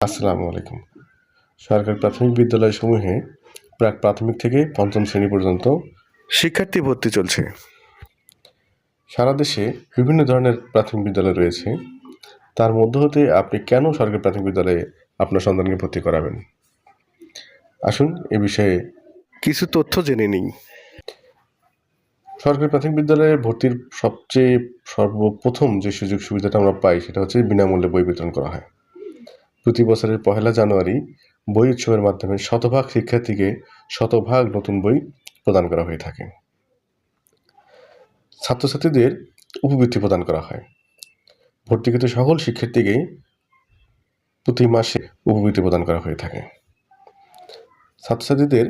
আসসালামু আলাইকুম। সরকারি প্রাথমিক বিদ্যালয়সমূহে প্রাক প্রাথমিক থেকে পঞ্চম শ্রেণী পর্যন্ত শিক্ষার্থী ভর্তি চলছে। সারা দেশে বিভিন্ন ধরনের প্রাথমিক বিদ্যালয় রয়েছে। তার মধ্য হতে আপনি কেন সরকারি প্রাথমিক বিদ্যালয়ে আপনার সন্তানকে ভর্তি করাবেন? আসুন এ বিষয়ে কিছু তথ্য জেনে নিই। সরকারি প্রাথমিক বিদ্যালয়ে ভর্তির সবচেয়ে সর্বপ্রথম যে সুযোগ সুবিধাটা আমরা পাই সেটা হচ্ছে বিনামূল্যে বই বিতরণ করা হয়। প্রতি বছরের ১লা জানুয়ারি বই উৎসবের মাধ্যমে শতভাগ শিক্ষার্থীকে শতভাগ নতুন বই প্রদান করা হয়ে থাকে। ছাত্রছাত্রীদের উপবৃত্তি প্রদান করা হয়। ভর্তিকৃত সকল শিক্ষার্থীকে প্রতি মাসে উপবৃত্তি প্রদান করা হয়ে থাকে। ছাত্রছাত্রীদের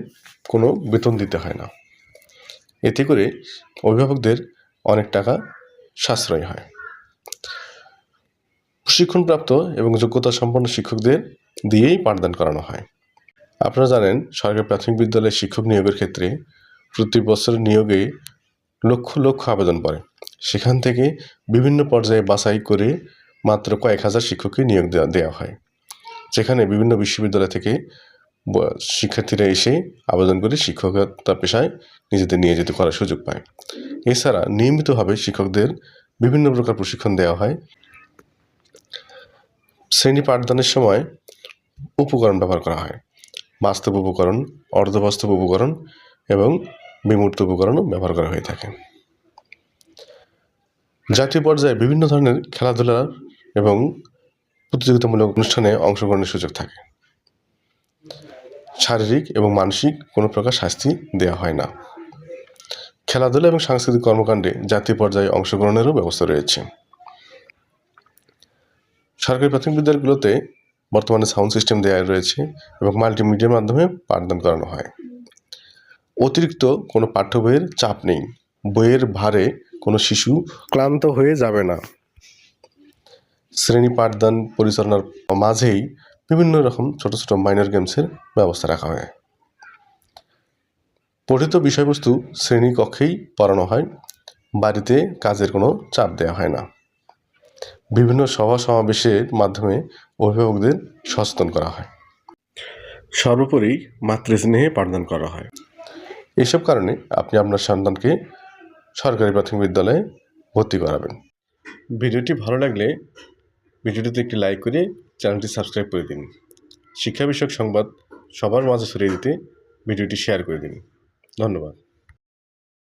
কোনো বেতন দিতে হয় না। এতে করে অভিভাবকদের অনেক টাকা সাশ্রয় হয়। প্রশিক্ষণপ্রাপ্ত এবং যোগ্যতা সম্পন্ন শিক্ষকদের দিয়েই পাঠদান করানো হয়। আপনারা জানেন সরকারি প্রাথমিক বিদ্যালয়ে শিক্ষক নিয়োগের ক্ষেত্রে প্রতি বছর নিয়োগে লক্ষ লক্ষ আবেদন পড়ে। সেখান থেকে বিভিন্ন পর্যায়ে বাছাই করে মাত্র কয়েক হাজার শিক্ষককে নিয়োগ দেওয়া হয়, যেখানে বিভিন্ন বিশ্ববিদ্যালয় থেকে শিক্ষার্থীরা এসে আবেদন করে শিক্ষকতা পেশায় নিজেদের নিয়োজিত করার সুযোগ পায়। এছাড়া নিয়মিতভাবে শিক্ষকদের বিভিন্ন প্রকার প্রশিক্ষণ দেওয়া হয়। শ্রেণী পাঠদানের সময় উপকরণ ব্যবহার করা হয়। বাস্তব উপকরণ, অর্ধবাস্তব উপকরণ এবং বিমূর্ত উপকরণও ব্যবহার করা হয়ে থাকে। জাতীয় পর্যায়ে বিভিন্ন ধরনের খেলাধুলা এবং প্রতিযোগিতামূলক অনুষ্ঠানে অংশগ্রহণের সুযোগ থাকে। শারীরিক এবং মানসিক কোনো প্রকার শাস্তি দেওয়া হয় না। খেলাধুলা এবং সাংস্কৃতিক কর্মকাণ্ডে জাতীয় পর্যায়ে অংশগ্রহণেরও ব্যবস্থা রয়েছে। সরকারি প্রাথমিক বিদ্যালয়গুলোতে বর্তমানে সাউন্ড সিস্টেম দেওয়া রয়েছে এবং মাল্টিমিডিয়ার মাধ্যমে পাঠদান করানো হয়। অতিরিক্ত কোনো পাঠ্য বইয়ের চাপ নেই। বইয়ের ভারে কোনো শিশু ক্লান্ত হয়ে যাবে না। শ্রেণী পাঠদান পরিচালনার মাঝেই বিভিন্ন রকম ছোট ছোট মাইনর গেমসের ব্যবস্থা রাখা হয়। পঠিত বিষয়বস্তু শ্রেণী কক্ষেই পড়ানো হয়। বাড়িতে কাজের কোনো চাপ দেওয়া হয় না। বিভিন্ন সভা সমাবেশের মাধ্যমে অভিভাবকদের সচেতন করা হয়। সর্বোপরি মাতৃস্নেহে পাঠদান করা হয়। এসব কারণে আপনি আপনার সন্তানকে সরকারি প্রাথমিক বিদ্যালয়ে ভর্তি করাবেন। ভিডিওটি ভালো লাগলে ভিডিওটিতে একটি লাইক করে চ্যানেলটি সাবস্ক্রাইব করে দিন। শিক্ষা বিষয়ক সংবাদ সবার মাঝে ছড়িয়ে দিতে ভিডিওটি শেয়ার করে দিন। ধন্যবাদ।